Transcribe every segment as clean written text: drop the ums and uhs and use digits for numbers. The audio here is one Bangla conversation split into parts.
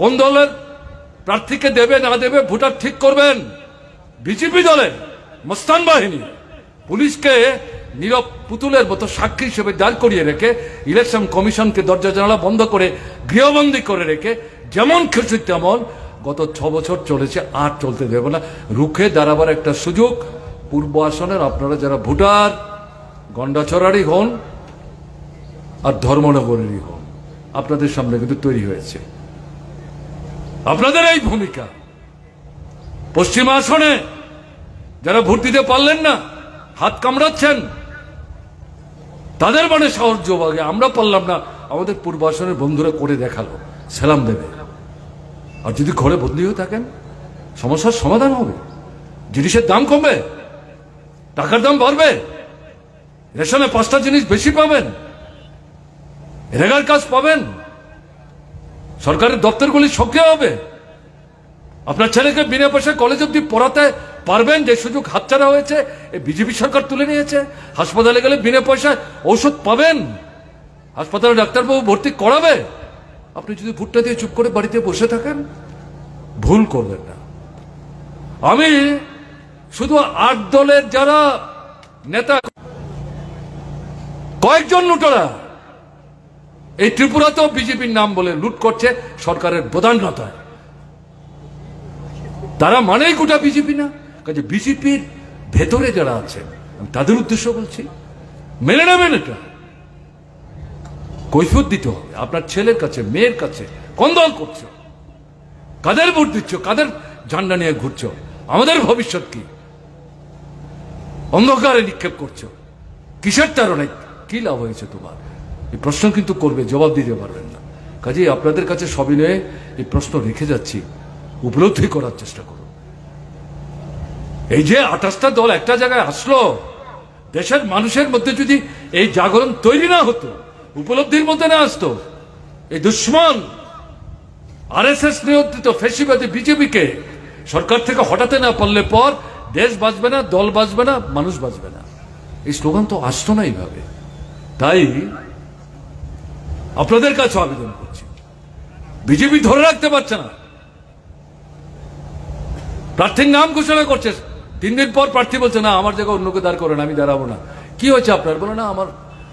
কোন দলের প্রার্থীকে দেবে না দেবে ভোটার ঠিক করবেন বিজেপি দলের মস্তান বাহিনী পুলিশকে নীরব পুতুলের মতো সাক্ষী হিসেবে দাঁড় করিয়ে রেখে ইলেকশন কমিশনকে দরজা জানালা বন্ধ করে গৃহবন্দী করে রেখে যেমন খুশি তেমন গত 6 বছর চলেছে, আর চলতে দেব না। রুখে দাঁড়াবার একটা সুযোগ পূর্ব আসনের আপনারা যারা ভোটার গন্ডাছড়ারই হন আর ধর্মনগরেরই হন, আপনাদের সামনে কিন্তু তৈরি হয়েছে। আপনাদের এই ভূমিকা পশ্চিম আসনে যারা ভোট দিতে পারলেন না, হাত কামড়াচ্ছেন, তাদের মানে সাহায্য ভাগে আমরা পারলাম না, আমাদের পূর্ব আসনের বন্ধুরা করে দেখালো, সালাম দেবে। আর যদি ঘরে বদলি হয়ে থাকেন সমস্যার সমাধান হবে, জিনিসের দাম কমবে, টাকার দাম বাড়বে, রেশনে 5টা জিনিস বেশি পাবেন, রেগার কাজ পাবেন, সরকারের দপ্তরগুলি সক্রিয় হবে, আপনার ছেলেকে বিনা পয়সায় কলেজ অব্দি পড়াতে পারবেন। যে সুযোগ হাতছাড়া হয়েছে এই বিজেপি সরকার তুলে নিয়েছে। হাসপাতালে গেলে বিনা পয়সায় ঔষধ পাবেন, হাসপাতালে ডাক্তারবাবু ভর্তি করাবে। আপনি যদি ভোটটা দিয়ে চুপ করে বাড়িতে বসে থাকেন ভুল করবেন না। আমি শুধু 8 দলের যারা নেতা কয়েকজন লুটেরা এই ত্রিপুরাতেও বিজেপির নাম বলে লুট করছে সরকারের প্রধানতায়, তারা মানেই গোটা বিজেপি না। কাজে বিজেপির ভেতরে যারা আছেন তাদের উদ্দেশ্য বলছি, মেনে নেবেন এটা, কৈফিয়ত দিতে হবে আপনার ছেলের কাছে, মেয়ের কাছে। কোন দল করছো, কাদের ভোট দিচ্ছ, কাদের ঝান্ডা নিয়ে ঘুরছো, আমাদের ভবিষ্যৎ কি অন্ধকারে নিক্ষেপ করছো, কিসের তারণে, কি লাভ হয়েছে তোমার? এই প্রশ্ন কিন্তু করবে, জবাব দিতে পারবেন না। কাজেই আপনাদের কাছে সবিনয়ে এই প্রশ্ন রেখে যাচ্ছি, উপলব্ধি করার চেষ্টা করুন। এই যে 28টা দল একটা জায়গায় আসলো, দেশের মানুষের মধ্যে যদি এই জাগরণ তৈরি না হতো, উপলব্ধির মধ্যে না আসতো, এই দুশ্মন আরএসএস নিয়ন্ত্রিত ফ্যাসিবাদী বিজেপিকে সরকার থেকে হটাতে না পারলে পর দেশ বাঁচবে না, দল বাঁচবে না, মানুষ বাঁচবে না। এই স্লোগান তো আসতো না এইভাবে। তাই আপনাদের কাছে আবেদন করছি, বিজেপি ধরে রাখতে পারছে না, প্রার্থীর নাম ঘোষণা করছে, 3 দিন পর প্রার্থী বলছে না আমার জায়গায় অন্যকে দাঁড় করেন, আমি দাঁড়াবো না। কি হয়েছে আপনার? বলে না আমার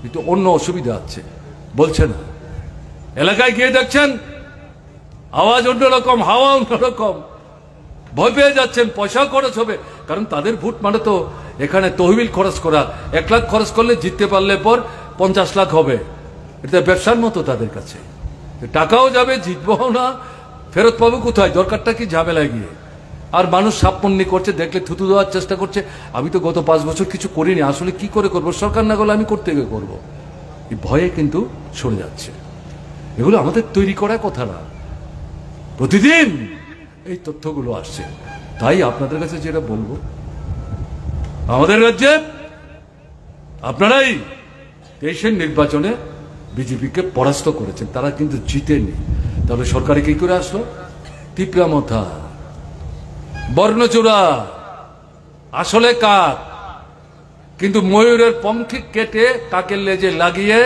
একটু অন্য অসুবিধা আছে, বলছে না। এলাকায় গিয়ে দেখছেন আওয়াজ অন্যরকম, হাওয়া অন্যরকম, ভয় পেয়ে যাচ্ছেন, পয়সা খরচ হবে। কারণ তাদের ভোট মানে তো এখানে তহবিল খরচ করা, 1 লাখ খরচ করলে জিততে পারলে পর 50 লাখ হবে। এটা ব্যবসার মতো তাদের কাছে, টাকাও যাবে, জিতবও না, ফেরত পাবো কোথায়? দরকারটা কি ঝামেলায় গিয়ে। আর মানুষ সাপমন্নি করছে, দেখলে থুতু দেওয়ার চেষ্টা করছে। আমি তো গত 5 বছর কিছু করিনি, আসলে কি করে করবো, সরকার না করলে আমি করতে গিয়ে করবো। এই ভয়ে কিন্তু সরে যাচ্ছে। এগুলো আমাদের তৈরি করা কথা না, প্রতিদিন এই তথ্যগুলো আসছে। তাই আপনাদের কাছে যেটা বলবো, আমাদের রাজ্যে আপনারাই 23-এর নির্বাচনে বিজেপিকে পরাস্ত করেছেন, তারা কিন্তু জিতেনি। তাহলে সরকারে কি করে আসলো? তিপ্রামথা, বর্ণচূড়া, আসলে কাক, কিন্তু ময়ূরের পঙ্খি কেটে কাকের লেজে লাগিয়ে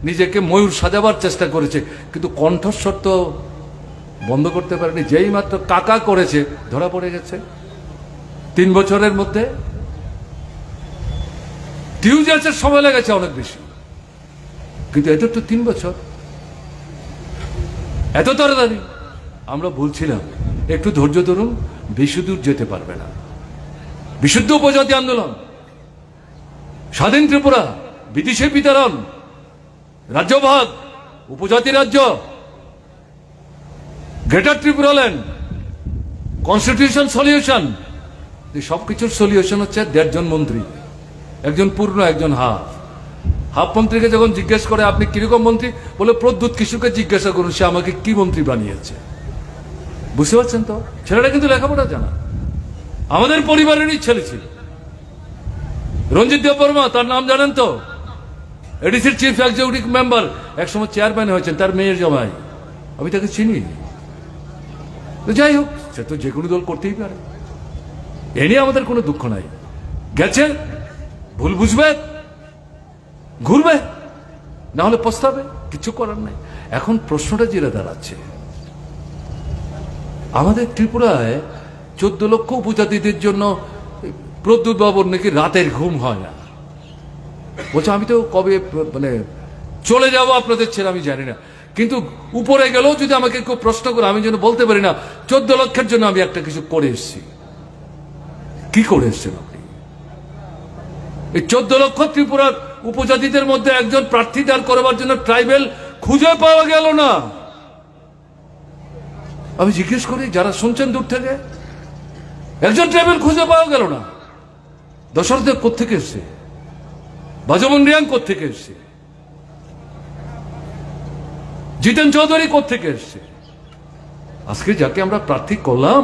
নিজেকে ময়ূর সাজাবার চেষ্টা করেছে, কিন্তু কণ্ঠস্বর তো বন্ধ করতে পারেনি। যেই মাত্র কাকা করেছে ধরা পড়ে গেছে। 3 বছরের মধ্যে টিউজার্সের সময় লেগেছে অনেক বেশি, কিন্তু এত তো 3 বছর, এত তাড়াতাড়ি। আমরা বলছিলাম একটু ধৈর্য ধরুন, বেশি দূর যেতে পারবে না। বিশুদ্ধ উপজাতি আন্দোলন, স্বাধীন ত্রিপুরা, ব্রিটিশের বিতরণ, রাজ্যভাগ, উপজাতি রাজ্য, গ্রেটার ত্রিপুরাল্যান্ড, কনস্টিটিউশন সলিউশন, এই সবকিছুর সলিউশন হচ্ছে 1.5 জন মন্ত্রী, একজন পূর্ণ, একজন হাফ। হাফ মন্ত্রীকে যখন জিজ্ঞেস করে আপনি কিরকম মন্ত্রী, বলে প্রদ্যুৎ কিশোরকে জিজ্ঞাসা করুন, সে আমাকে কি মন্ত্রী বানিয়েছে। বুঝতে পারছেন তো? ছেলেটা কিন্তু লেখাপড়া জানা, আমাদের পরিবারেরই ছেলে ছিল। রঞ্জিত দেববর্মা, তার নাম জানেন তো? এডিসির চিফ এক্সিকিউটিভ মেম্বার, একসময় চেয়ারম্যান হয়েছেন, তার মেয়ের জামাই। আমি তাকে চিনি। যাই হোক, সে তো যে কোনো দল করতেই পারে, এ নিয়ে আমাদের কোনো দুঃখ নাই। গেছে, ভুল বুঝবে, ঘুরবে, না হলে পস্তাবে, কিছু করার নাই। এখন প্রশ্নটা যেটা দাঁড়াচ্ছে, আমাদের ত্রিপুরায় 14 লক্ষ উপজাতিদের জন্য প্রদ্যুৎ বাবুর নাকি রাতের ঘুম হয় না। বলছে আমি তো কবে মানে চলে যাব আপনাদের ছেড়ে আমি জানি না, কিন্তু উপরে গেলেও যদি আমাকে কেউ প্রশ্ন করে আমি যেন বলতে পারি না 14 লক্ষের জন্য আমি একটা কিছু করে এসেছি। কি করে এসছেন আপনি? এই 14 লক্ষ ত্রিপুরার উপজাতিদের মধ্যে একজন প্রার্থী দাঁড় করবার জন্য ট্রাইবেল খুঁজে পাওয়া গেল না। আমি জিজ্ঞেস করি যারা শুনছেন দূর থেকে, একজন ট্রাইবেল খুঁজে পাওয়া গেল না। দশরথদেব কোত্থেকে এসছে? বাজমন রিয়াং কোত্থেকে এসছে? জিতেন চৌধুরী কোত্থেকে এসছে? আজকে যাকে আমরা প্রার্থী করলাম